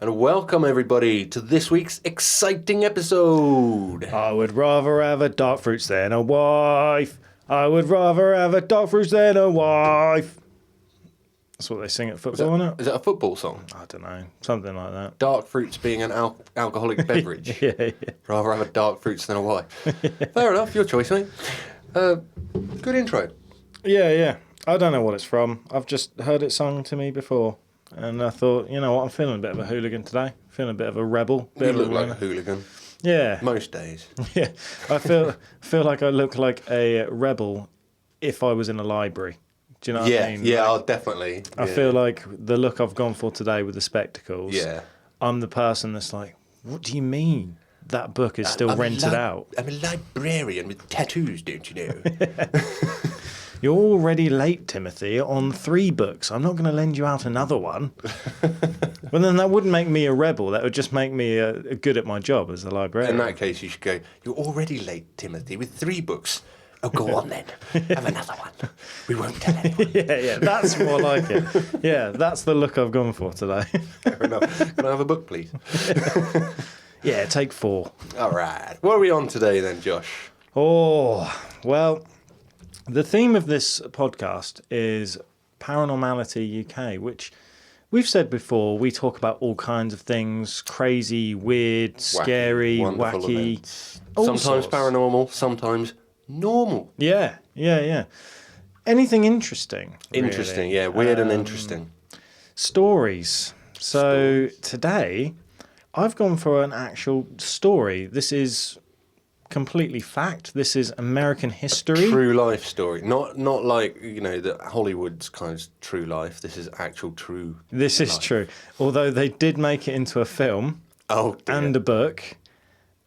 And welcome everybody to this week's exciting episode. I would rather have a dark fruits than a wife. I would rather have a dark fruits than a wife. That's what they sing at football, isn't it? Is that a football song? I don't know. Something like that. Dark fruits being an alcoholic beverage. Yeah. Rather have a dark fruits than a wife. Fair enough, your choice, mate. Good intro. Yeah. I don't know what it's from. I've just heard it sung to me before. And I thought, you know what, I'm feeling a bit of a hooligan today. Feeling a bit of a rebel. You look like a hooligan. Yeah. Most days. Yeah. I feel like I look like a rebel if I was in a library. Do you know what I mean? Yeah, I'll definitely. I feel like the look I've gone for today with the spectacles, I'm the person that's like, what do you mean that book is still rented out? I'm a librarian with tattoos, don't you know? You're already late, Timothy, on 3 books. I'm not going to lend you out another one. Well, then that wouldn't make me a rebel. That would just make me good at my job as a librarian. In that case, you should go, you're already late, Timothy, with 3 books. Oh, go on then. Have another one. We won't tell anyone. Yeah, that's more like it. Yeah, that's the look I've gone for today. Fair enough. Can I have a book, please? Yeah, take 4. All right. What are we on today then, Josh? Oh, well, the theme of this podcast is Paranormality UK, which we've said before, we talk about all kinds of things, crazy, weird, scary, wacky. Sometimes sorts. Paranormal, sometimes normal. Yeah. Anything interesting. Interesting, really. Yeah, weird and interesting. Stories. So today, I've gone for an actual story. This is completely fact. This is American history. A true life story. Not like, the Hollywood's kind of true life. This is actual true This is life. true. Although they did make it into a film and a book.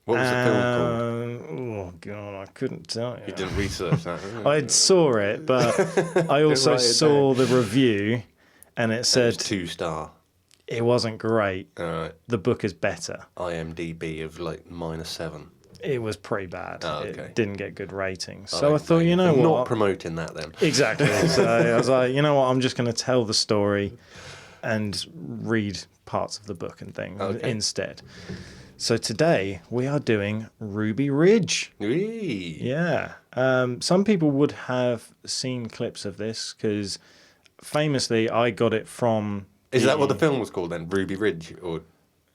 What was the film called? Oh, God, I couldn't tell you. You didn't research that, did you? I saw it, but I also saw the review, and it said... It was 2-star. It wasn't great. All right. The book is better. IMDb of -7. It was pretty bad. Oh, okay. It didn't get good ratings. So I thought, you know what? Not promoting that then. Exactly. So I was like, you know what? I'm just going to tell the story and read parts of the book and things instead. So today we are doing Ruby Ridge. Whee. Yeah. Some people would have seen clips of this because famously I got it from... Is that what the film was called then? Ruby Ridge? Or...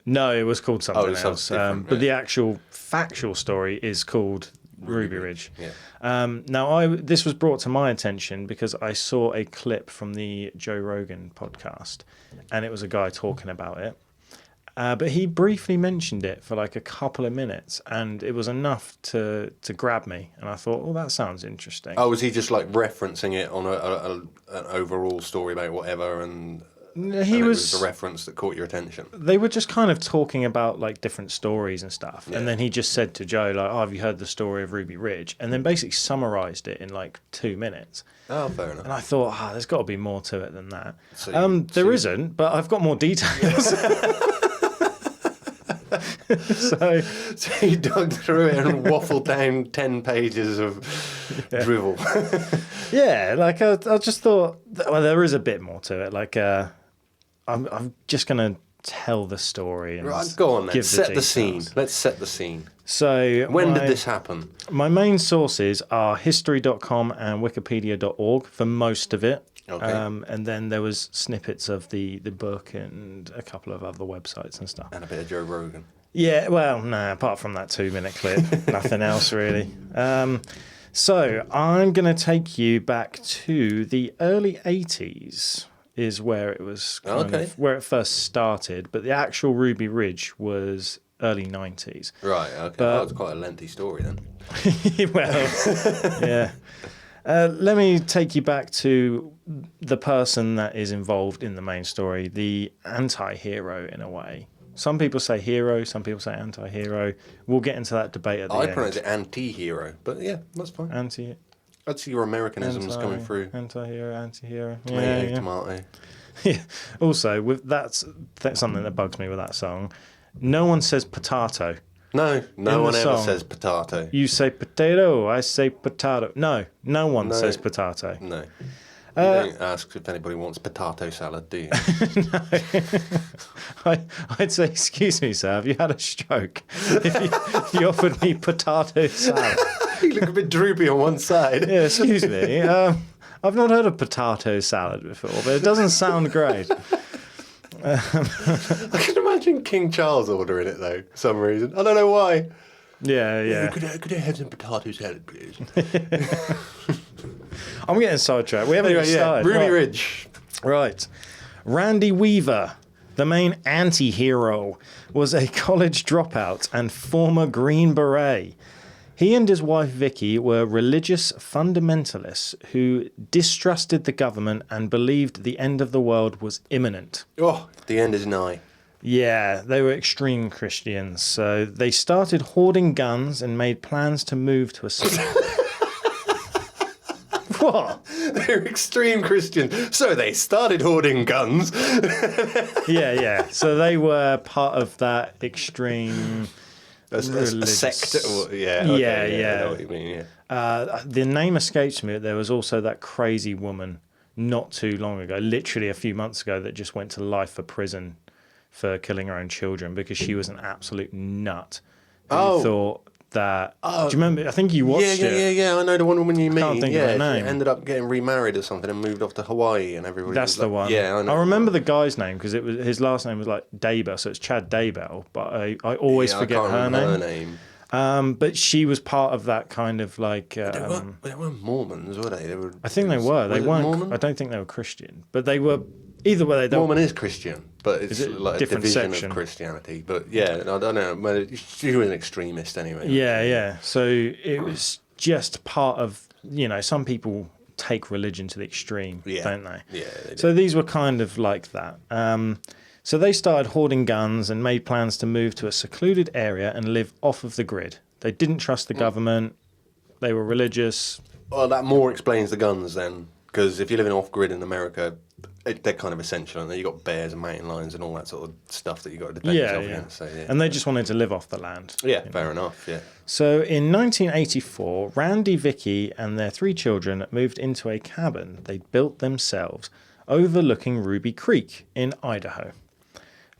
No, it was called something else. But the actual factual story is called Ruby Ridge. Yeah. Now, this was brought to my attention because I saw a clip from the Joe Rogan podcast, and it was a guy talking about it. But he briefly mentioned it for like a couple of minutes, and it was enough to grab me. And I thought, oh, that sounds interesting. Oh, was he just like referencing it on an overall story about whatever, and it was the reference that caught your attention? They were just kind of talking about like different stories and stuff. Yeah. And then he just said to Joe, like, oh, have you heard the story of Ruby Ridge? And then basically summarised it in like 2 minutes. Oh, fair enough. And I thought, there's got to be more to it than that. There isn't, but I've got more details. So you dug through it and waffled down 10 pages of drivel. Yeah, like I just thought, well, there is a bit more to it. Like I'm just going to tell the story. And go on then, give set the scene. Let's set the scene. So when did this happen? My main sources are history.com and wikipedia.org for most of it. Okay. And then there was snippets of the book and a couple of other websites and stuff. And a bit of Joe Rogan. Yeah, well, no, apart from that 2-minute clip, nothing else really. So I'm going to take you back to the early 80s is where it was kind of where it first started, but the actual Ruby Ridge was early 90s. Right, okay. That was quite a lengthy story then. Well, yeah. Let me take you back to the person that is involved in the main story, the anti-hero in a way. Some people say hero, some people say anti-hero. We'll get into that debate at the end. I pronounce it anti-hero, but yeah, that's fine. I'd see your Americanisms coming through. Anti-hero. Tomato, tomato. Yeah. Also, that's something that bugs me with that song. No one says potato. No one ever says potato. You say potato, I say potato. No one says potato. No. You don't ask if anybody wants potato salad, do you? I'd say, excuse me, sir, have you had a stroke? If you offered me potato salad. You look a bit droopy on one side. Yeah, excuse me. I've not heard of potato salad before, but it doesn't sound great. I can imagine King Charles ordering it, though, for some reason. I don't know why. Yeah. Could I have some potato salad, please? I'm getting sidetracked. We haven't even started. Ruby Right. Ridge. Right. Randy Weaver, the main anti-hero, was a college dropout and former Green Beret. He and his wife Vicky were religious fundamentalists who distrusted the government and believed the end of the world was imminent. Oh, the end is nigh. Yeah, they were extreme Christians. So they started hoarding guns and made plans to move to a... What? They're extreme Christians. So they started hoarding guns. Yeah. So they were part of that extreme... A sect. Yeah. Yeah. I know what you mean, yeah. The name escapes me. There was also that crazy woman not too long ago, literally a few months ago, that just went to life for prison for killing her own children because she was an absolute nut who thought that... do you remember? I think you watched it. Yeah. I know the one woman you mean. Can't think of her name. She ended up getting remarried or something and moved off to Hawaii, and everybody. That's the one. Yeah, I know. I remember the guy's name because it was his last name was like Daybell, so it's Chad Daybell. But I always forget I can't her remember name. Her name. But she was part of that kind of like. They weren't Mormons, were they? I think they were. They weren't. Mormon? I don't think they were Christian, but they were. Either way, they Mormon is Christian, but it's it like a different division section? of Christianity. But yeah, I don't know. Well, she was an extremist anyway. Yeah. So it was just part of, some people take religion to the extreme, don't they? Yeah. They So these were kind of like that. So they started hoarding guns and made plans to move to a secluded area and live off of the grid. They didn't trust the government. They were religious. Well, that more explains the guns then, because if you're living off grid in America, they're kind of essential, and then you got bears and mountain lions and all that sort of stuff that you got to defend yourself against. So, yeah. And they just wanted to live off the land. Yeah, fair enough. Yeah. So in 1984, Randy, Vicky, and their 3 children moved into a cabin they built themselves overlooking Ruby Creek in Idaho.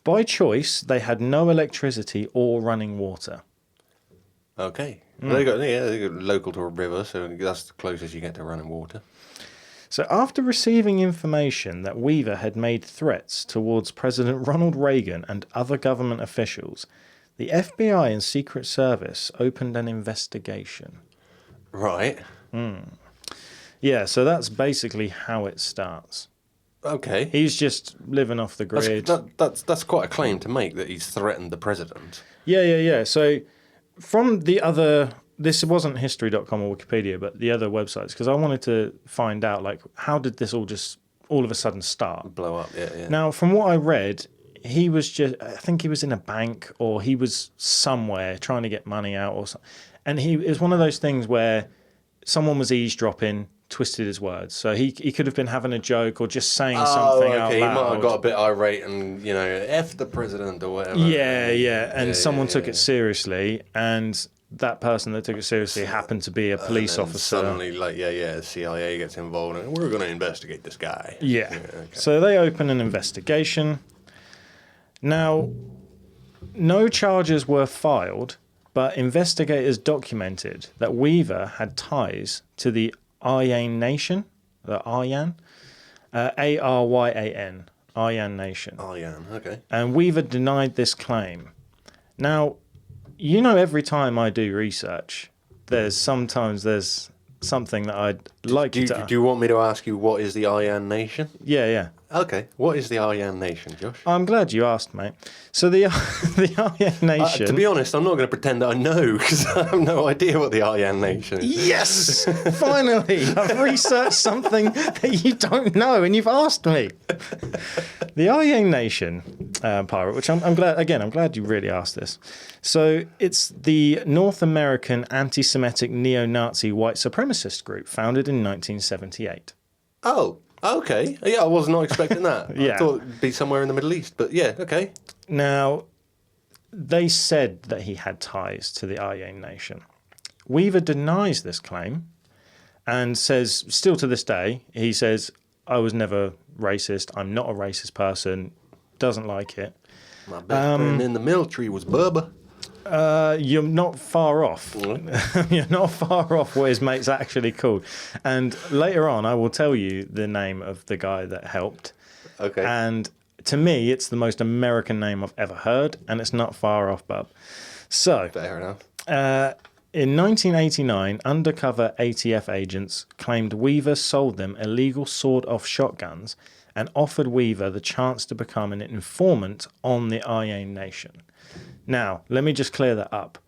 By choice, they had no electricity or running water. Okay. Well, they got local to a river, so that's the closest you get to running water. So after receiving information that Weaver had made threats towards President Ronald Reagan and other government officials, the FBI and Secret Service opened an investigation. Right. Yeah, so that's basically how it starts. Okay. He's just living off the grid. That's quite a claim to make, that he's threatened the president. Yeah. So from the other... This wasn't history.com or Wikipedia, but the other websites, because I wanted to find out, like, how did this all of a sudden start? Blow up, yeah. Now, from what I read, he was I think he was in a bank or he was somewhere trying to get money out or something. And it was one of those things where someone was eavesdropping, twisted his words. So he could have been having a joke or just saying something out loud. He might have got a bit irate and, F the president or whatever. Yeah. And someone took it seriously, and that person that took it seriously happened to be a police officer. Suddenly, the CIA gets involved, and we're going to investigate this guy. Yeah. Okay. So they open an investigation. Now, no charges were filed, but investigators documented that Weaver had ties to the Aryan Nation, the Aryan, Aryan, Aryan Nation. Aryan, okay. And Weaver denied this claim. Now, every time I do research, there's something that I'd like to... Do you want me to ask you what is the Aryan Nation? Yeah. Okay, what is the Aryan Nation, Josh? I'm glad you asked, mate. So the Aryan Nation... to be honest, I'm not going to pretend that I know, because I have no idea what the Aryan Nation is. Yes! Finally! I've researched something that you don't know, and you've asked me. The Aryan Nation, pirate, which I'm glad you really asked this. So it's the North American anti-Semitic neo-Nazi white supremacist group founded in 1978. Oh, okay. Yeah, I was not expecting that. Yeah. I thought it'd be somewhere in the Middle East, but yeah, okay. Now, they said that he had ties to the Aryan Nation. Weaver denies this claim and says, still to this day, he says, I was never racist. I'm not a racist person. Doesn't like it. My best friend in the military was Bubba. You're not far off. You're not far off what his mate's actually called. And later on, I will tell you the name of the guy that helped. Okay. And to me, it's the most American name I've ever heard, and it's not far off, bub. So, fair enough. In 1989, undercover ATF agents claimed Weaver sold them illegal sawed-off shotguns and offered Weaver the chance to become an informant on the IA Nation. Now, let me just clear that up.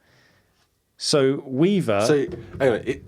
So Weaver... So, anyway,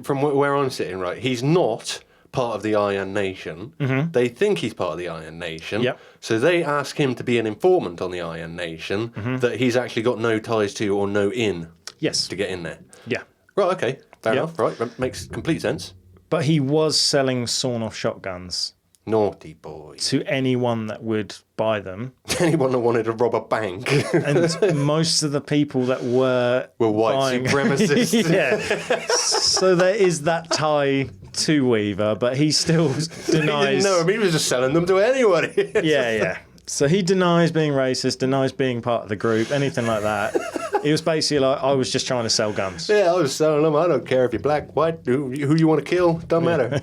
from where I'm sitting, right, he's not part of the Iron Nation. Mm-hmm. They think he's part of the Iron Nation. Yep. So they ask him to be an informant on the Iron Nation that he's actually got no ties to or no in. Yes. To get in there. Yeah. Right, okay. Fair enough. Right, that makes complete sense. But he was selling sawn-off shotguns. Naughty boy. To anyone that would buy them. Anyone that wanted to rob a bank. And most of the people that were white buying... supremacists. Yeah. So there is that tie to Weaver, but he still denies... He didn't know him. He was just selling them to anyone. Yeah. So he denies being racist, denies being part of the group, anything like that. He was basically like, I was just trying to sell guns. Yeah, I was selling them. I don't care if you're black, white, who you want to kill. Doesn't matter.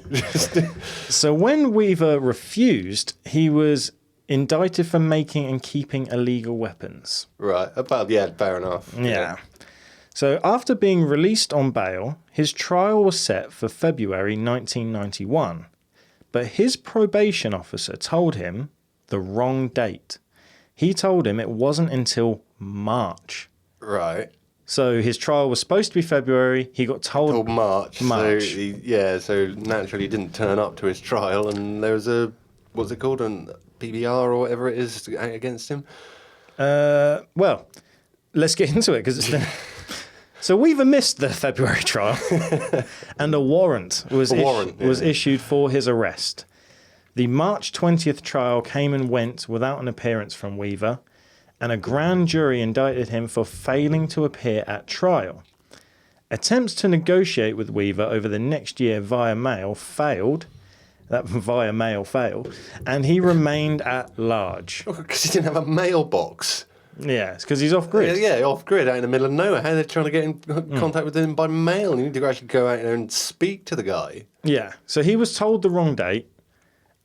So when Weaver refused, he was indicted for making and keeping illegal weapons. Right. Fair enough. Yeah. So after being released on bail, his trial was set for February 1991. But his probation officer told him the wrong date. He told him it wasn't until March. Right. So his trial was supposed to be February. He got told March. So naturally he didn't turn up to his trial, and there was what's it called, an PBR or whatever it is against him. Well, let's get into it because so Weaver missed the February trial, and a warrant was issued for his arrest. The March 20th trial came and went without an appearance from Weaver, and a grand jury indicted him for failing to appear at trial. Attempts to negotiate with Weaver over the next year via mail failed, and he remained at large. Because he didn't have a mailbox. Yeah, it's because he's off-grid. Yeah, off-grid, out in the middle of nowhere. How are they trying to get in contact with him by mail? You need to actually go out there and speak to the guy. Yeah, so he was told the wrong date,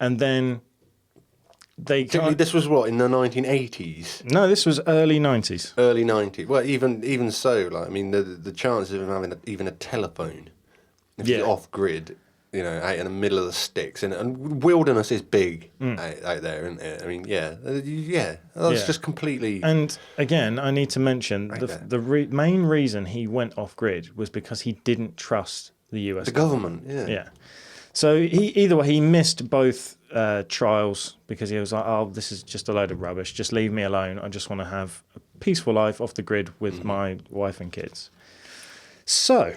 and then... This was what, in the 1980s? No, this was early 90s. Early 90s. Well, even so, like, I mean, the chances of him having even a telephone, if you're off grid, out in the middle of the sticks, and wilderness is big out there, isn't it? I mean, that's just completely. And again, I need to mention the main reason he went off grid was because he didn't trust the US government. Yeah. So he missed both trials because he was like, oh, this is just a load of rubbish. Just leave me alone. I just want to have a peaceful life off the grid with my wife and kids. So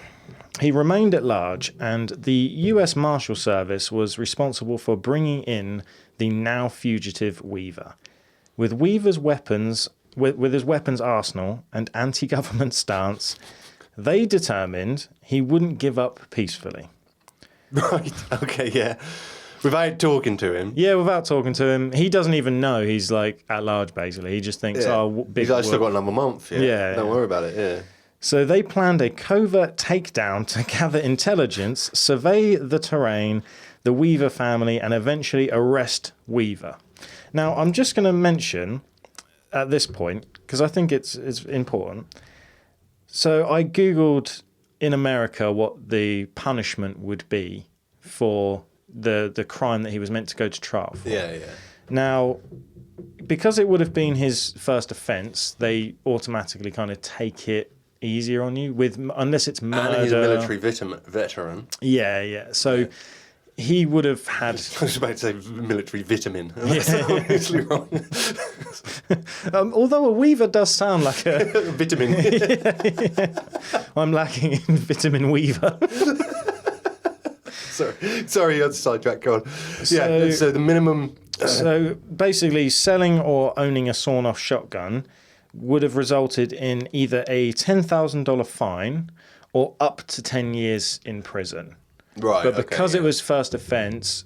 he remained at large, and the US Marshals Service was responsible for bringing in the now fugitive Weaver. With Weaver's weapons, with his weapons arsenal and anti-government stance, they determined he wouldn't give up peacefully. Right, okay, yeah. Without talking to him? Yeah, without talking to him. He doesn't even know he's, like, at large, basically. He just thinks, big He's still got another month, Don't worry about it, yeah. So they planned a covert takedown to gather intelligence, survey the terrain, the Weaver family, and eventually arrest Weaver. Now, I'm just going to mention, at this point, because I think it's important. So I Googled... in America what the punishment would be for the crime that he was meant to go to trial for. Yeah. Now, because it would have been his first offence, they automatically kind of take it easier on you unless it's murder. And he's a military veteran. Yeah. So he would have had... I was about to say military vitamin. That's obviously wrong. Although a Weaver does sound like a... vitamin. I'm lacking in vitamin Weaver. Sorry, you had to sidetrack. Go on. So the minimum... So basically, selling or owning a sawn-off shotgun would have resulted in either a $10,000 fine or up to 10 years in prison. Right, but because it was first offence,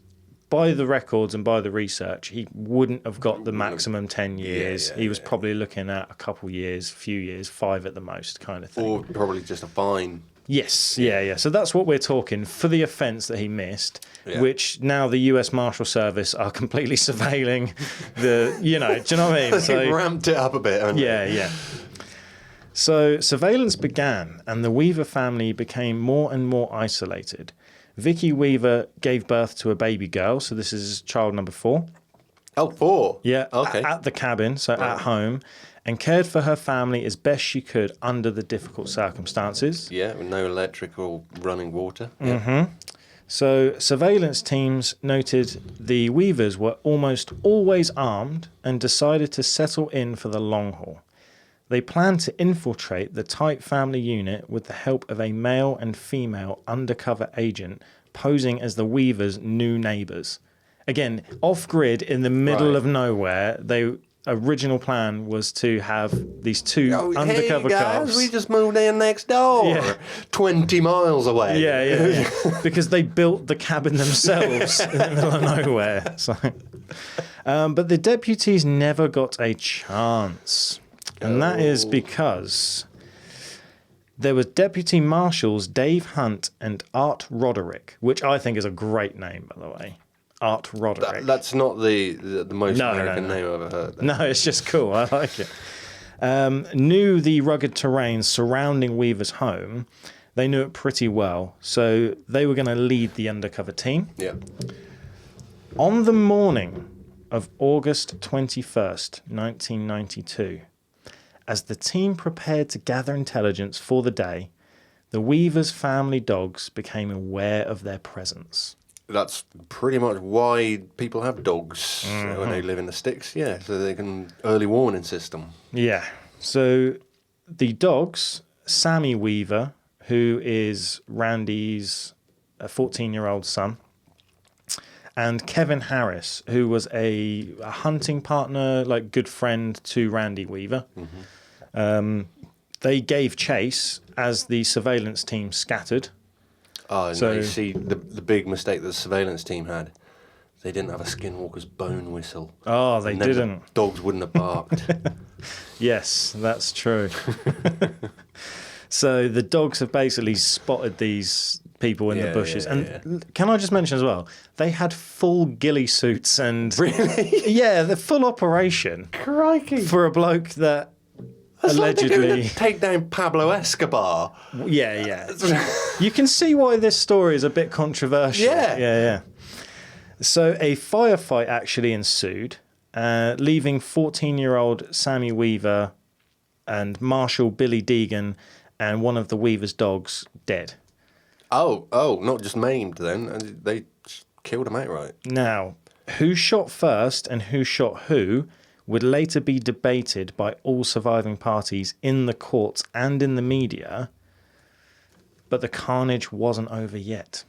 by the records and by the research, he wouldn't have got the maximum 10 years. He was probably looking at a couple years, few years, 5 at the most, kind of thing. Or probably just a fine. Yes, yeah. So that's what we're talking for the offence that he missed, which now the US Marshals Service are completely surveilling the, do you know what I mean? So ramped it up a bit, haven't they? Yeah. So surveillance began, and the Weaver family became more and more isolated. Vicky Weaver gave birth to a baby girl, so this is child number 4. Oh, 4? Yeah, okay. At the cabin, so at home, and cared for her family as best she could under the difficult circumstances. Yeah, with no electric or running water. Mm-hmm. So surveillance teams noted the Weavers were almost always armed and decided to settle in for the long haul. They planned to infiltrate the tight family unit with the help of a male and female undercover agent posing as the Weavers' new neighbours. Again, off-grid in the middle of nowhere, original plan was to have these 2 undercover hey guys, cops. We just moved in next door, 20 miles away. Yeah. Because they built the cabin themselves in the middle of nowhere. So, but the deputies never got a chance, and that is because there was Deputy Marshals Dave Hunt and Art Roderick, which I think is a great name, by the way. Art Roderick. That's not the most American name I've ever heard. No, it's just cool. I like it. Knew the rugged terrain surrounding Weaver's home. They knew it pretty well, so they were going to lead the undercover team. Yeah. On the morning of August 21st, 1992, as the team prepared to gather intelligence for the day, the Weaver's family dogs became aware of their presence. That's pretty much why people have dogs when they live in the sticks. Yeah, so they can early warning system. Yeah. So the dogs, Sammy Weaver, who is Randy's 14-year-old son, and Kevin Harris, who was a hunting partner, like good friend to Randy Weaver. They gave chase as the surveillance team scattered. Oh, so you see the big mistake that the surveillance team had. They didn't have a skinwalker's bone whistle. Oh, they didn't. The dogs wouldn't have barked. Yes, that's true. So the dogs have basically spotted these people in the bushes. Can I just mention as well, they had full ghillie suits and... Really? Yeah, the full operation. Crikey. For a bloke that That's allegedly... like they're going to take down Pablo Escobar. Yeah. You can see why this story is a bit controversial. Yeah. So a firefight actually ensued, leaving 14-year-old Sammy Weaver and Marshal Billy Deegan and one of the Weaver's dogs dead. Oh, not just maimed then. They killed him outright. Now, who shot first and who shot who would later be debated by all surviving parties in the courts and in the media, but the carnage wasn't over yet.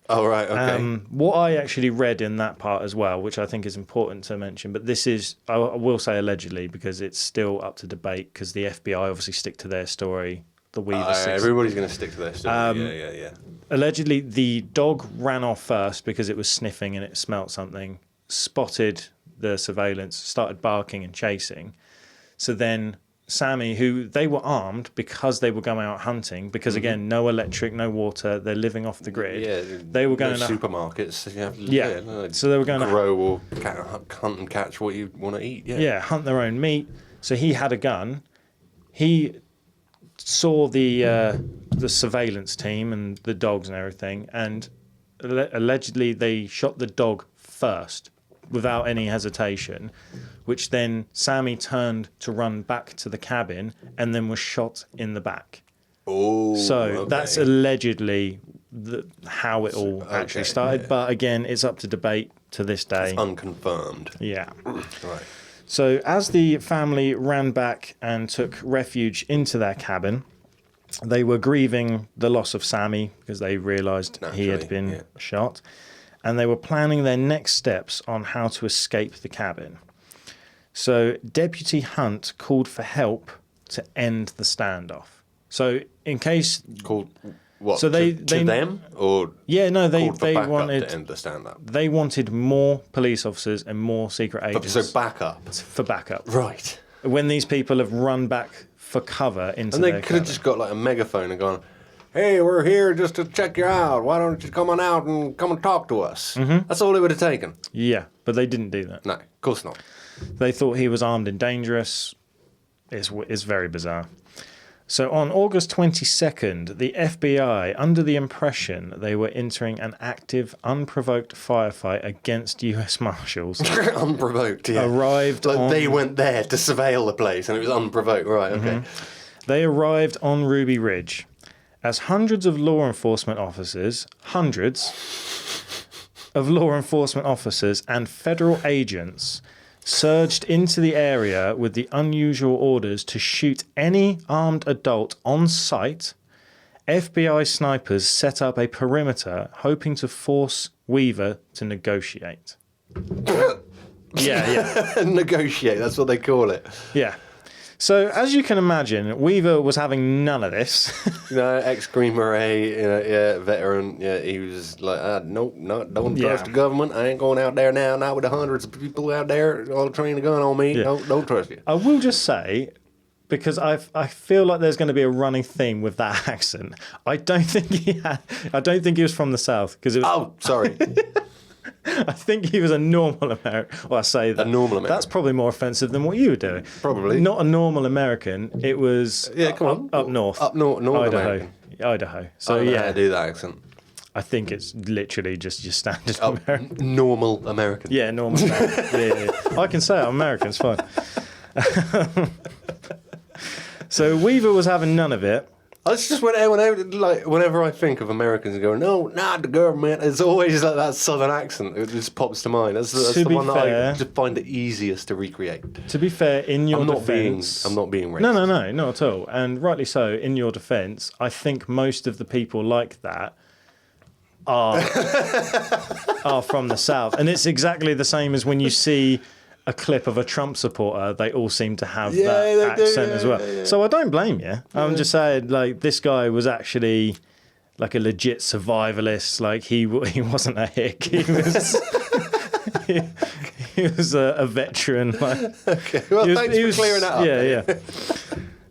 Oh, right, okay. What I actually read in that part as well, which I think is important to mention, but this is, I will say allegedly, because it's still up to debate, because the FBI obviously stick to their story. The Weaver everybody's going to stick to their story. Yeah. Allegedly, the dog ran off first because it was sniffing and it smelt something, spotted the surveillance, started barking and chasing. So then Sammy, who they were armed because they were going out hunting, because again, no electric, no water, they're living off the grid. Yeah, they were going to supermarkets. So they were going to grow or hunt and catch what you want to eat. Yeah, hunt their own meat. So he had a gun. He saw the surveillance team and the dogs and everything, and allegedly they shot the dog first without any hesitation, which then Sammy turned to run back to the cabin and then was shot in the back. Oh, so that's allegedly how it all actually started. But again, it's up to debate to this day. It's unconfirmed. Yeah. Right. So as the family ran back and took refuge into their cabin, they were grieving the loss of Sammy because they realised he had been shot. And they were planning their next steps on how to escape the cabin. So Deputy Hunt called for help to end the standoff. So in case... What? So to them or yeah, no, they called for backup wanted to understand that. they wanted more police officers and more secret agents. So backup for backup. Right. When these people have run back for cover into And they their could have just got like a megaphone and gone, "Hey, we're here just to check you out. Why don't you come on out and come and talk to us?" Mm-hmm. That's all it would have taken. Yeah, but they didn't do that. No, of course not. They thought he was armed and dangerous. It's very bizarre. So on August 22nd, the FBI, under the impression they were entering an active, unprovoked firefight against US Marshals, Unprovoked, yeah. arrived on... They went there to surveil the place and it was unprovoked. Right, okay. They arrived on Ruby Ridge as hundreds of law enforcement officers and federal agents surged into the area with the unusual orders to shoot any armed adult on sight. FBI snipers set up a perimeter hoping to force Weaver to negotiate. Yeah. Negotiate, that's what they call it. Yeah. So, as you can imagine, Weaver was having none of this. Ex-Green Beret, veteran. Yeah, he was like, nope, don't trust the government. I ain't going out there now, not with the hundreds of people out there all trained a gun on me. Yeah. Don't trust you. I will just say, because I feel like there's going to be a running theme with that accent. I don't think he was from the South. Oh, sorry. I think he was a normal American. Well, I say that. A normal American. That's probably more offensive than what you were doing. Probably. Not a normal American. It was up north. Up north Idaho. Idaho. So, I don't know how to do that accent. I think it's literally just your standard American. Normal American. Yeah, normal American. yeah. I can say I'm American, it's fine. So Weaver was having none of it. It's just whenever I think of Americans and go, no, not the government, it's always like that southern accent. It just pops to mind. That's the one that I just find the easiest to recreate. To be fair, in your defence... I'm not being racist. No, not at all. And rightly so, in your defence, I think most of the people like that are from the South. And it's exactly the same as when you see a clip of a Trump supporter, they all seem to have that accent as well. Yeah. So I don't blame you. I'm just saying, like, this guy was actually like a legit survivalist. Like, he wasn't a hick. He was he was a veteran. Like, okay. Well, thanks for clearing that up. Yeah.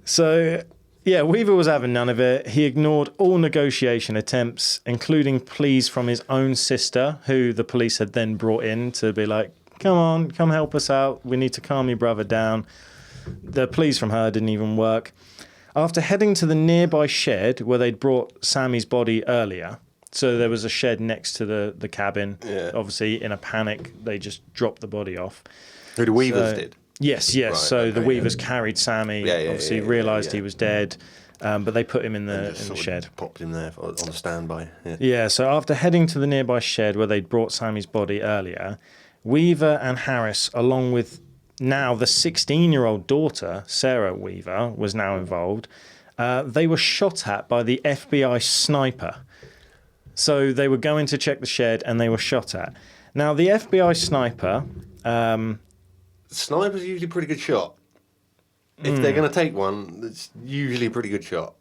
So, yeah, Weaver was having none of it. He ignored all negotiation attempts, including pleas from his own sister, who the police had then brought in to be like, come on, come help us out. We need to calm your brother down. The pleas from her didn't even work. After heading to the nearby shed where they'd brought Sammy's body earlier, so there was a shed next to the cabin. Yeah. Obviously, in a panic, they just dropped the body off. Who the Weavers did? Yes. Right, the Weavers carried Sammy. Obviously, realised he was dead. But they put him in the shed. Popped him there on standby. Yeah, so after heading to the nearby shed where they'd brought Sammy's body earlier, Weaver and Harris, along with now the 16-year-old daughter, Sarah Weaver, was now involved. They were shot at by the FBI sniper. So they were going to check the shed and they were shot at. Now, the FBI sniper... Sniper's usually a pretty good shot. If they're going to take one, it's usually a pretty good shot.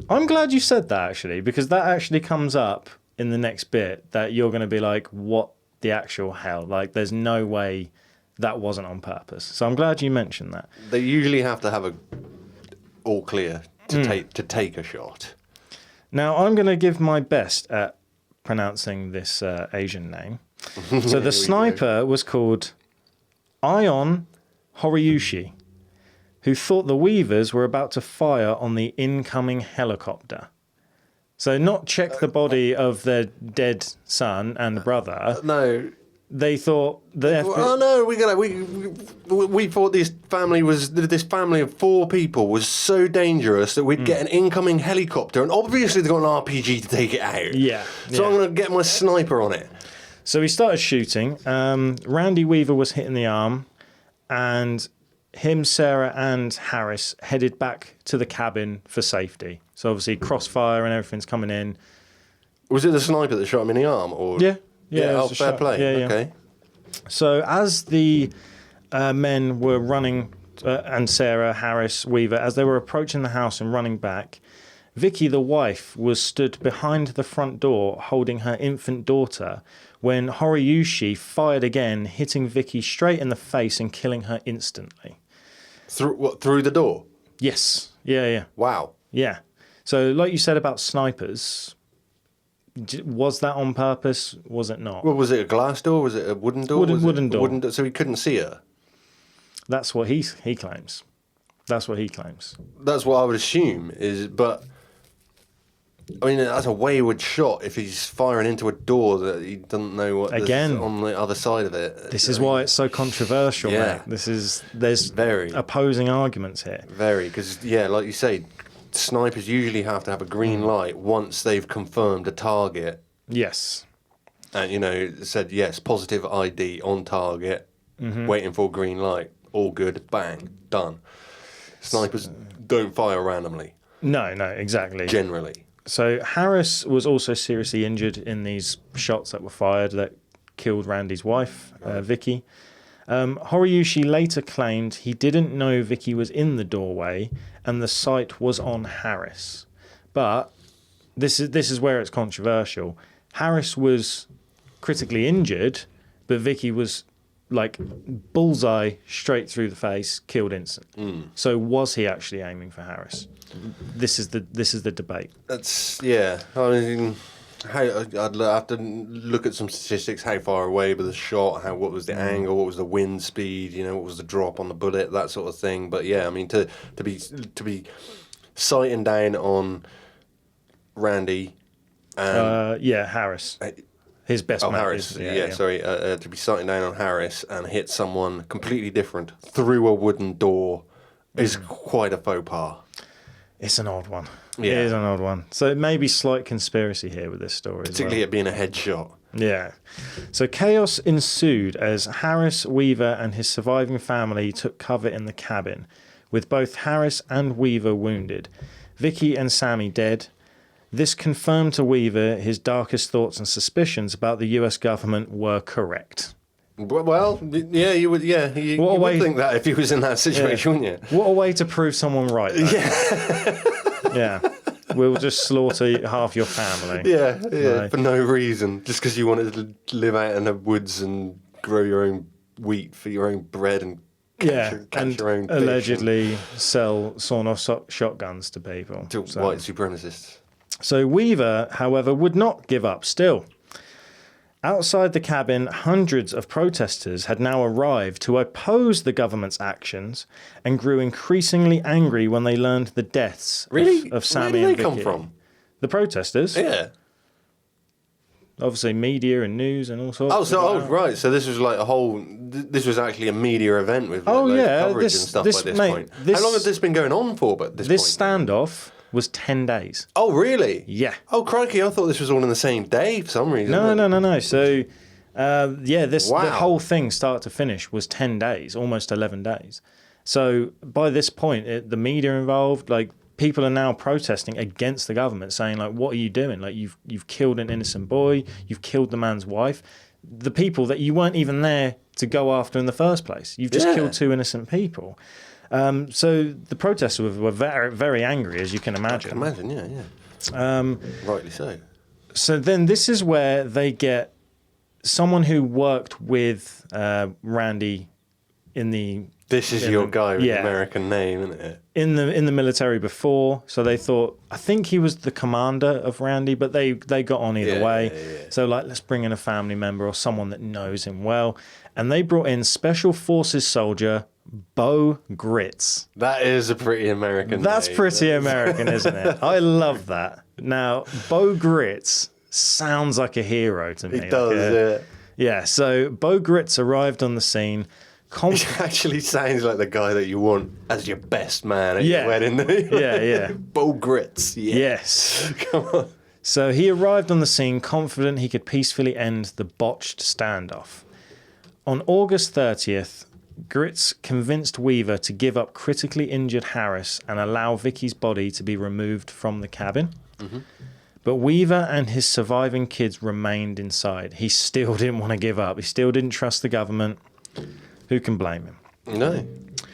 I'm glad you said that, actually, because that actually comes up in the next bit, that you're going to be like, what the actual hell? Like, there's no way that wasn't on purpose. So I'm glad you mentioned that. They usually have to have a all clear to take a shot. Now, I'm going to give my best at pronouncing this Asian name. So the sniper was called Ion Horiyushi, who thought the Weavers were about to fire on the incoming helicopter. So not check the body of their dead son and brother. No. They thought we thought this family of 4 people was so dangerous that we'd get an incoming helicopter, and obviously they've got an RPG to take it out. Yeah. So I'm going to get my sniper on it. So he started shooting. Randy Weaver was hit in the arm, and him, Sarah, and Harris headed back to the cabin for safety. So obviously crossfire and everything's coming in. Was it the sniper that shot him in the arm? Or Yeah. Oh, fair play. Yeah. Okay. So as the men were running, and Sarah, Harris, Weaver, as they were approaching the house and running back, Vicky, the wife, was stood behind the front door holding her infant daughter when Horiyushi fired again, hitting Vicky straight in the face and killing her instantly. Through the door? Yes. Yeah. Wow. Yeah. So, like you said about snipers, was that on purpose? Was it not? Well, was it a glass door? Was it a wooden door? Wooden door. So he couldn't see her? That's what he claims. That's what he claims. That's what I would assume but I mean, that's a wayward shot if he's firing into a door that he doesn't know what Again, on the other side of it. This is why it's so controversial, mate. There's very opposing arguments here. Very, because, like you say, snipers usually have to have a green light once they've confirmed a target. Yes. And, said, yes, positive ID on target, waiting for a green light, all good, bang, done. Snipers don't fire randomly. No, exactly. Generally. So Harris was also seriously injured in these shots that were fired that killed Randy's wife, Vicky. Horiyushi later claimed he didn't know Vicky was in the doorway and the sight was on Harris. But this is where it's controversial. Harris was critically injured, but Vicky was like bullseye straight through the face, killed instantly. So was he actually aiming for Harris? This is the debate. That's I mean, I'd have to look at some statistics. How far away was the shot? What was the angle? What was the wind speed? What was the drop on the bullet? That sort of thing. But I mean, to be sighting down on Randy. Harris. His best mate. Harris. To be sighting down on Harris and hit someone completely different through a wooden door is quite a faux pas. It's an odd one. Yeah. It is an odd one. So maybe slight conspiracy here with this story. Particularly it being a headshot. Yeah. So chaos ensued as Harris, Weaver, and his surviving family took cover in the cabin, with both Harris and Weaver wounded, Vicky and Sammy dead. This confirmed to Weaver his darkest thoughts and suspicions about the US government were correct. Well, you would. Yeah, you would think that if he was in that situation, wouldn't you? What a way to prove someone right. Though. Yeah. We'll just slaughter half your family. Yeah, right. For no reason, just because you wanted to live out in the woods and grow your own wheat for your own bread and catch your own allegedly sell sawn-off shotguns to people. To white supremacists. So Weaver, however, would not give up still. Outside the cabin, hundreds of protesters had now arrived to oppose the government's actions and grew increasingly angry when they learned the deaths of Sammy and Vicky. Where did they come from? The protesters? Yeah. Obviously media and news and all sorts. Right. So this was like this was actually a media event with coverage and stuff by this point. How long has this been going on for This standoff was 10 days. Oh, really? Yeah. Oh, crikey, I thought this was all in the same day for some reason. No. So, the whole thing, start to finish, was 10 days, almost 11 days. So, by this point, the media involved, people are now protesting against the government, saying, what are you doing? You've killed an innocent boy, you've killed the man's wife, the people that you weren't even there to go after in the first place. You've just killed two innocent people. So the protesters were very, very angry, as you can imagine. I can imagine, yeah. Rightly so. So then this is where they get someone who worked with Randy in the... This is your guy with the American name, isn't it? In the military before, so they thought, I think he was the commander of Randy, but they got on either way. Yeah. So let's bring in a family member or someone that knows him well. And they brought in Special Forces soldier Bo Gritz. That is a pretty American That's name. Pretty American, isn't it? I love that. Now, Bo Gritz sounds like a hero to me. It does, Yeah, so Bo Gritz arrived on the scene. It actually sounds like the guy that you want as your best man at your wedding. Yeah. Bo Gritz, Yes. Come on. So he arrived on the scene confident he could peacefully end the botched standoff. On August 30th, Gritz convinced Weaver to give up critically injured Harris and allow Vicky's body to be removed from the cabin. Mm-hmm. But Weaver and his surviving kids remained inside. He still didn't want to give up. He still didn't trust the government. Who can blame him? No.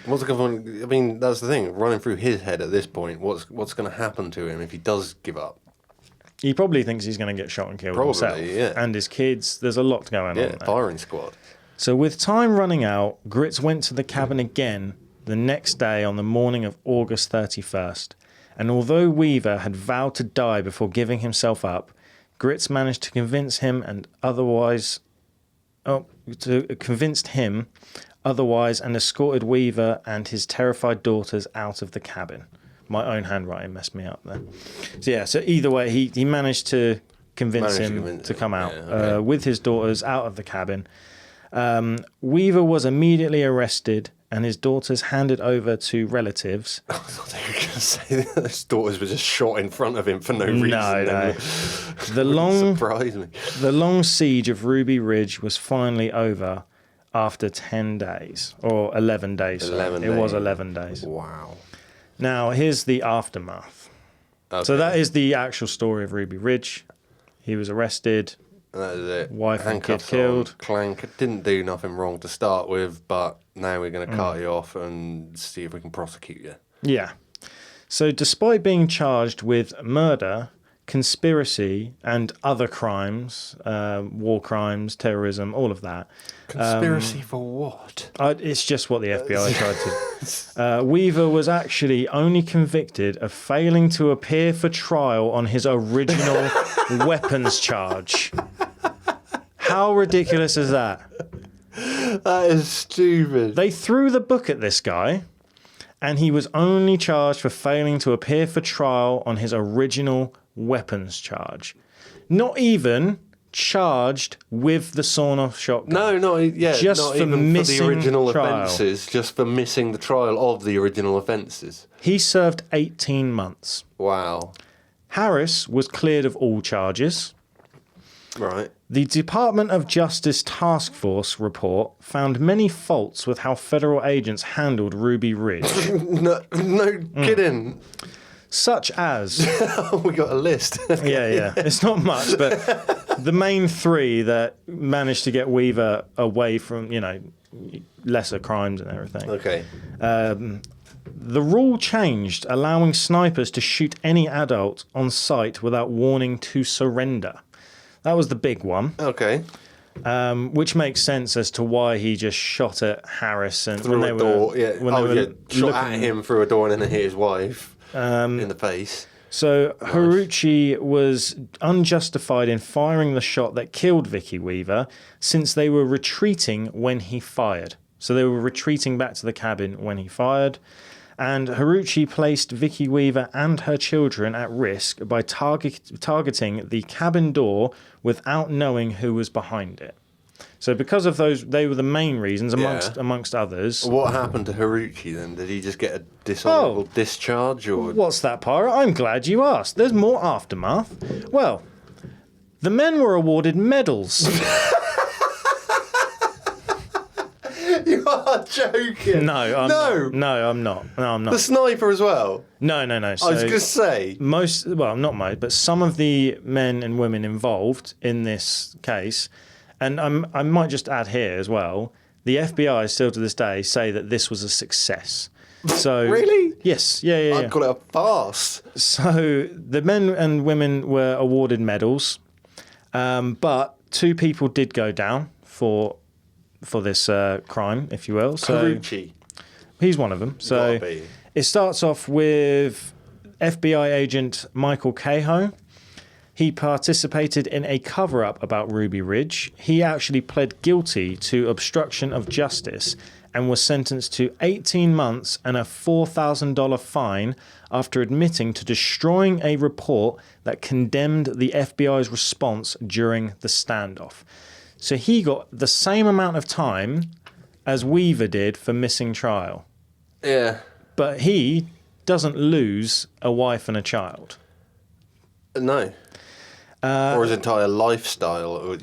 What's the government? I mean, that's the thing. Running through his head at this point, what's going to happen to him if he does give up? He probably thinks he's going to get shot and killed himself. Yeah. And his kids. There's a lot going on there. Firing squad. So with time running out, Grits went to the cabin again the next day on the morning of August 31st. And although Weaver had vowed to die before giving himself up, Grits managed to convince him and escorted Weaver and his terrified daughters out of the cabin. My own handwriting messed me up there. So either way, he managed to convince him to come out with his daughters out of the cabin. Weaver was immediately arrested and his daughters handed over to relatives. I thought they were going to say that his daughters were just shot in front of him for no reason. No. Surprised me. The long siege of Ruby Ridge was finally over after 10 days, or 11 days. 11 days. It was 11 days. Wow. Now, here's the aftermath. Okay. So that is the actual story of Ruby Ridge. He was arrested. That is it. Wife and kid killed. Clank didn't do nothing wrong to start with, but now we're going to cut you off and see if we can prosecute you. Yeah. So despite being charged with murder, conspiracy, and other crimes, war crimes, terrorism, all of that. Conspiracy for what? It's just what the FBI tried to. Weaver was actually only convicted of failing to appear for trial on his original weapons charge. How ridiculous is that? That is stupid. They threw the book at this guy, and he was only charged for failing to appear for trial on his original weapons charge. Not even charged with the sawn-off shotgun. Just not for even missing for the original trial. offences, just for missing the trial of the original offences. He served 18 months. Wow. Harris was cleared of all charges. Right. The Department of Justice Task Force report found many faults with how federal agents handled Ruby Ridge. No kidding. Such as... We got a list. Yeah. It's not much, but the main three that managed to get Weaver away from, lesser crimes and everything. Okay. The rule changed, allowing snipers to shoot any adult on sight without warning to surrender. That was the big one. Okay. Which makes sense as to why he just shot at Harris and through a door. Shot at him through a door and then hit his wife in the face. So nice. Haruchi was unjustified in firing the shot that killed Vicky Weaver, since they were retreating when he fired. So they were retreating back to the cabin when he fired. And Haruchi placed Vicky Weaver and her children at risk by targeting the cabin door without knowing who was behind it. So because of those, they were the main reasons, amongst others. What happened to Haruchi then? Did he just get a dishonourable discharge? Or what's that, Pyra? I'm glad you asked. There's more aftermath. Well, the men were awarded medals. You are joking. No, I'm not. No, I'm not. The sniper as well? No. So I was going to say. But some of the men and women involved in this case, and I might just add here as well, the FBI still to this day say that this was a success. So Really? Yes. Yeah. I'd call it a farce. So the men and women were awarded medals, but 2 people did go down for this crime, if you will. So Haruchi. He's one of them. So it starts off with FBI agent Michael Cahoe. He participated in a cover-up about Ruby Ridge. He actually pled guilty to obstruction of justice and was sentenced to 18 months and a $4,000 fine after admitting to destroying a report that condemned the FBI's response during the standoff. So he got the same amount of time as Weaver did for missing trial. Yeah. But he doesn't lose a wife and a child. No. Or his entire lifestyle, or,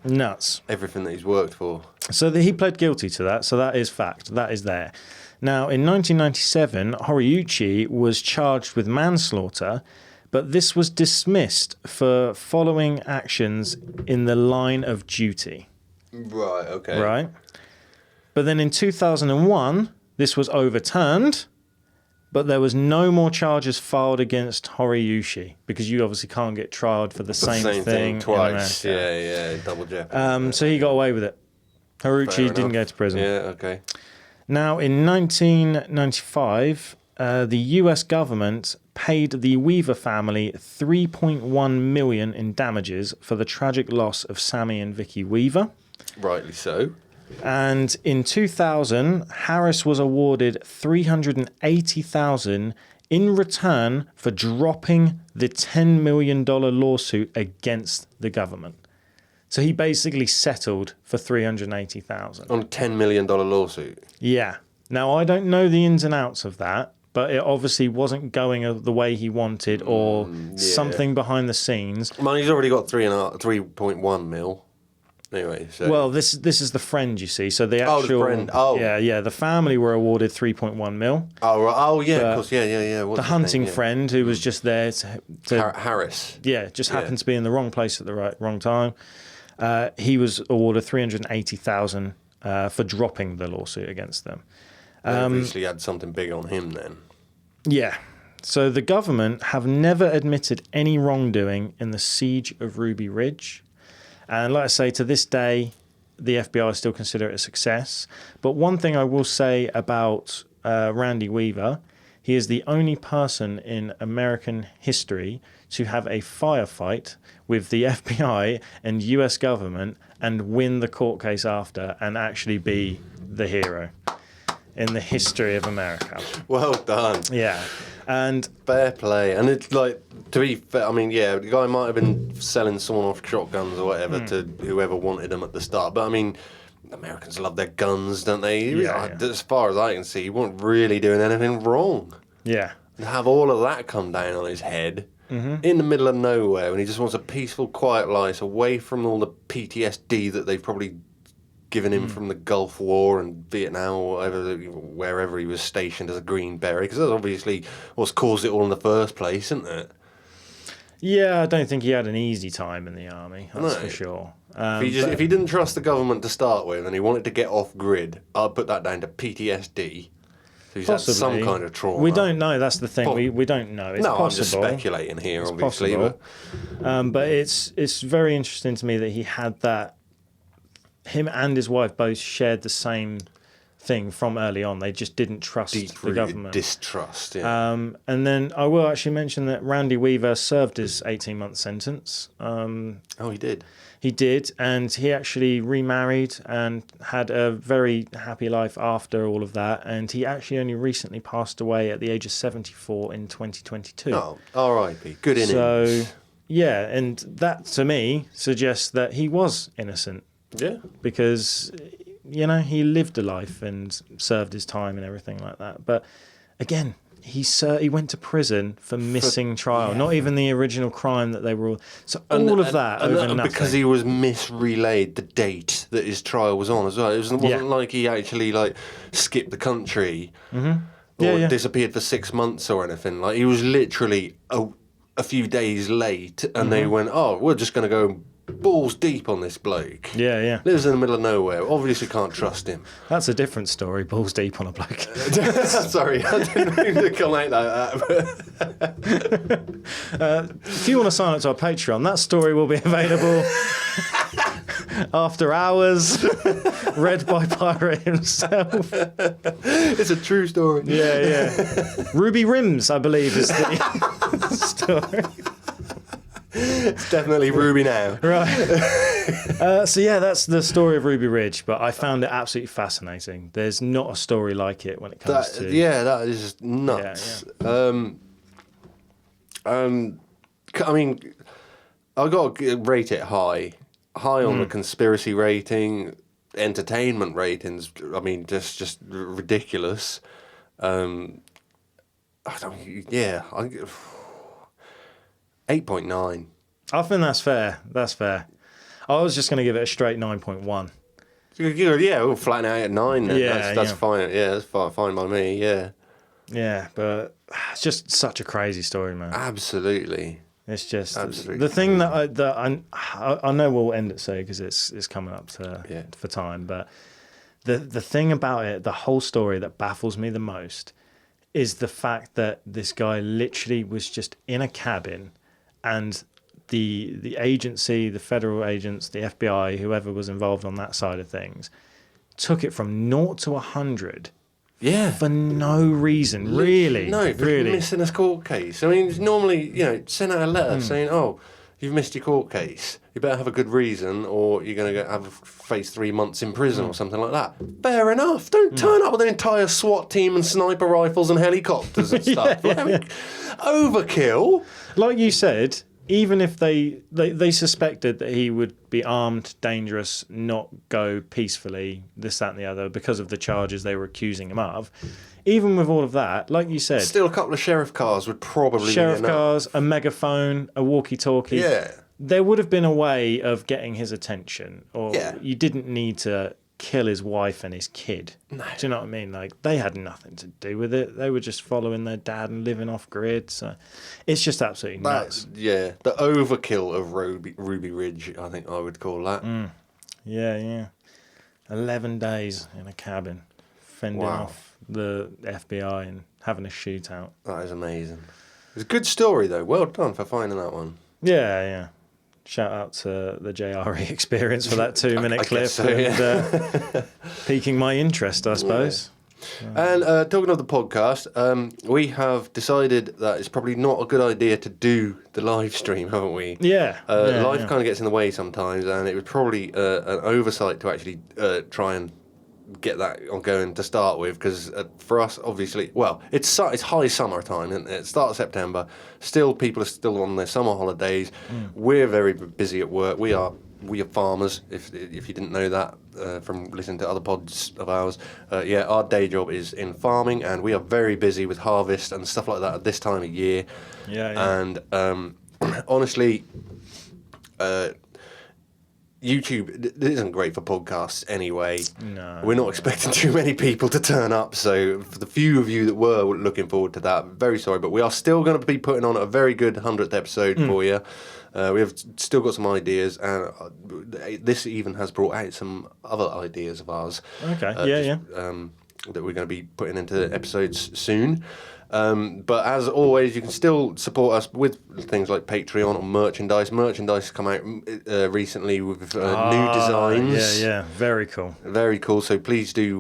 Nuts. Everything that he's worked for. So he pled guilty to that, so that is fact. That is there. Now, in 1997, Horiuchi was charged with manslaughter, but this was dismissed for following actions in the line of duty. Right, okay. Right? But then in 2001, this was overturned, but there was no more charges filed against Horiyushi because you obviously can't get tried for the same thing twice. Yeah, double jeopardy. So he got away with it. Haruchi didn't go to prison. Yeah, okay. Now, in 1995, the US government paid the Weaver family $3.1 million in damages for the tragic loss of Sammy and Vicky Weaver. Rightly so. And in 2000, Harris was awarded $380,000 in return for dropping the $10 million lawsuit against the government. So he basically settled for $380,000 on a $10 million lawsuit. Yeah. Now I don't know the ins and outs of that, but it obviously wasn't going the way he wanted, or something behind the scenes. Well, he's already got 3.1 mil. Anyway, so. Well, this is the friend, you see. So the actual, the friend. Yeah. The family were awarded 3.1 mil. Oh, right. Oh, yeah, of course, yeah. The hunting friend who was just there to Harris. Yeah, just happened to be in the wrong place at the wrong time. He was awarded $380,000 for dropping the lawsuit against them. They obviously had something big on him then. Yeah. So the government have never admitted any wrongdoing in the siege of Ruby Ridge. And like I say, to this day, the FBI still consider it a success. But one thing I will say about Randy Weaver, he is the only person in American history to have a firefight with the FBI and US government and win the court case after and actually be the hero in the history of America. Well done. Yeah. And fair play. And it's like, to be fair, I mean, yeah, the guy might have been selling someone off shotguns or whatever to whoever wanted them at the start. But I mean, Americans love their guns, don't they? Yeah. As far as I can see, he wasn't really doing anything wrong. Yeah. To have all of that come down on his head in the middle of nowhere when he just wants a peaceful, quiet life away from all the PTSD that they've probably given him from the Gulf War and Vietnam or whatever, wherever he was stationed as a Green Beret, because that's obviously what's caused it all in the first place, isn't it? Yeah, I don't think he had an easy time in the army, that's for sure. If he didn't trust the government to start with and he wanted to get off grid, I'd put that down to PTSD. So he's had some kind of trauma. We don't know, that's the thing, we don't know. It's possible. I'm just speculating here, it's obviously. But it's very interesting to me that he had that. Him and his wife both shared the same thing from early on. They just didn't trust the government. Distrust, yeah. And then I will actually mention that Randy Weaver served his 18-month sentence. He did? He did, and he actually remarried and had a very happy life after all of that. And he actually only recently passed away at the age of 74 in 2022. Oh, R.I.P. Good innings. So, yeah, and that to me suggests that he was innocent. Yeah. Because, he lived a life and served his time and everything like that. But again, he went to prison for missing trial, not even the original crime that they were all... So all of that over nothing. Because he was misrelayed the date that his trial was on as well. It wasn't like he actually skipped the country or disappeared for 6 months or anything. Like, he was literally a few days late and they went, we're just going to go balls deep on this bloke. Yeah. Lives in the middle of nowhere. Obviously can't trust him. That's a different story, balls deep on a bloke. Sorry, I didn't mean to come out like that. If you want to sign up to our Patreon, that story will be available after hours, read by Pirate himself. It's a true story. Yeah. Ruby Rims, I believe, is the story. It's definitely Ruby now. Right. So that's the story of Ruby Ridge, but I found it absolutely fascinating. There's not a story like it when it comes to... Yeah, that is just nuts. Yeah. I mean, I've got to rate it high. High on the conspiracy rating, entertainment ratings, I mean, just ridiculous. 8.9. I think that's fair. I was just going to give it a straight 9.1. Yeah, we'll flatten out at 9 then. That's fine. Yeah, that's fine by me, yeah. Yeah, but it's just such a crazy story, man. Absolutely. It's just the thing that I know we'll end it soon because it's coming up for time, but The thing about it, the whole story that baffles me the most, is the fact that this guy literally was just in a cabin, and the agency, the federal agents, the FBI, whoever was involved on that side of things, took it from 0 to 100. Yeah. For no reason, really. No, for really. missing a court case. I mean, normally, send out a letter saying, oh, you've missed your court case. You better have a good reason, or you're going to face 3 months in prison or something like that. Fair enough. Don't turn up with an entire SWAT team and sniper rifles and helicopters and stuff. Overkill. Like you said, even if they suspected that he would be armed, dangerous, not go peacefully, this, that, and the other, because of the charges they were accusing him of, even with all of that, like you said... Still, a couple of sheriff cars would probably Sheriff cars, a megaphone, a walkie-talkie. Yeah. There would have been a way of getting his attention, or you didn't need to kill his wife and his kid. No. Do you know what I mean? Like, they had nothing to do with it. They were just following their dad and living off grid. So it's just absolutely nuts. Yeah, the overkill of Ruby Ridge, I think I would call that. Yeah. 11 days in a cabin, fending off the FBI and having a shootout. That is amazing. It's a good story, though. Well done for finding that one. Yeah. Shout out to the JRE experience for that 2-minute clip so, and piquing my interest, I suppose. Yeah. And talking of the podcast, we have decided that it's probably not a good idea to do the live stream, haven't we? Yeah. Life kind of gets in the way sometimes, and it was probably an oversight to actually try and get that going to start with, because for us, obviously, well, it's high summer time, and it starts September. Still, people are still on their summer holidays. We're very busy at work. We are farmers. If you didn't know that from listening to other pods of ours, our day job is in farming, and we are very busy with harvest and stuff like that at this time of year. Yeah. And honestly, YouTube isn't great for podcasts anyway. No. We're not expecting too many people to turn up, so for the few of you that were looking forward to that, very sorry, but we are still going to be putting on a very good 100th episode for you. We have still got some ideas, and this even has brought out some other ideas of ours. Okay, that we're going to be putting into episodes soon. But as always, you can still support us with things like Patreon or merchandise. Merchandise has come out recently with new designs. Yeah, very cool. Very cool. So please do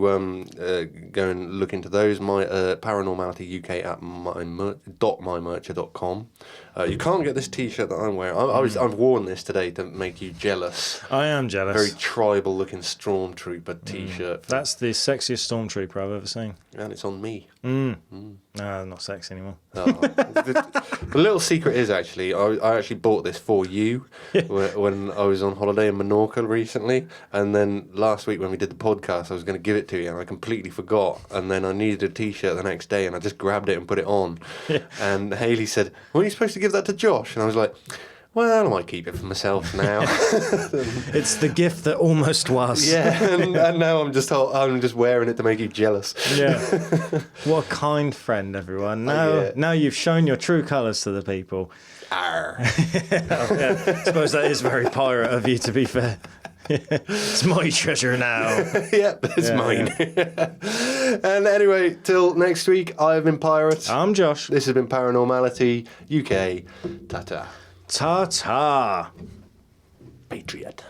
go and look into those. My Paranormality UK at mymercher.com. You can't get this T-shirt that I'm wearing. I've worn this today to make you jealous. I am jealous. Very tribal-looking Stormtrooper T-shirt. That's the sexiest Stormtrooper I've ever seen. And it's on me. No, not sexy anymore. The little secret is actually, I actually bought this for you when I was on holiday in Menorca recently, and then last week when we did the podcast, I was going to give it to you, and I completely forgot, and then I needed a T-shirt the next day, and I just grabbed it and put it on. And Hayley said, weren't you supposed to give that to Josh? And I was like, well, I might keep it for myself now. It's the gift that almost was. Yeah, and now I'm just wearing it to make you jealous. Yeah. What a kind friend, everyone. Now you've shown your true colours to the people. Arr. I suppose that is very pirate of you, to be fair. It's my treasure now. It's mine. And anyway, till next week, I've been Pirate. I'm Josh. This has been Paranormality UK. Ta-ta. Ta-ta. Patriot.